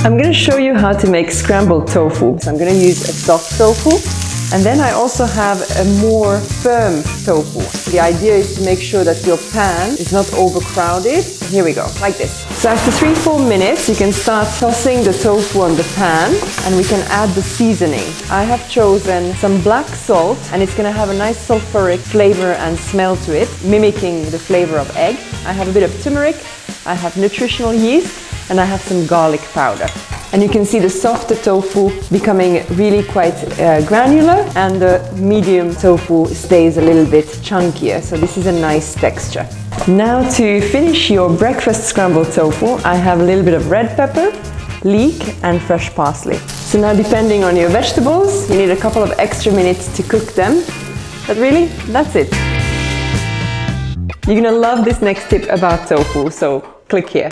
I'm going to show you how to make scrambled tofu. So I'm going to use a soft tofu, and then I also have a more firm tofu. The idea is to make sure that your pan is not overcrowded. Here we go, like this. So after 3-4 minutes, you can start tossing the tofu on the pan, and we can add the seasoning. I have chosen some black salt, and it's going to have a nice sulfuric flavor and smell to it, mimicking the flavor of egg. I have a bit of turmeric, I have nutritional yeast, and I have some garlic powder. And you can see the softer tofu becoming really quite granular, and the medium tofu stays a little bit chunkier. So this is a nice texture. Now to finish your breakfast scrambled tofu, I have a little bit of red pepper, leek and fresh parsley. So now, depending on your vegetables, you need a couple of extra minutes to cook them. But really, that's it. You're gonna love this next tip about tofu, so click here.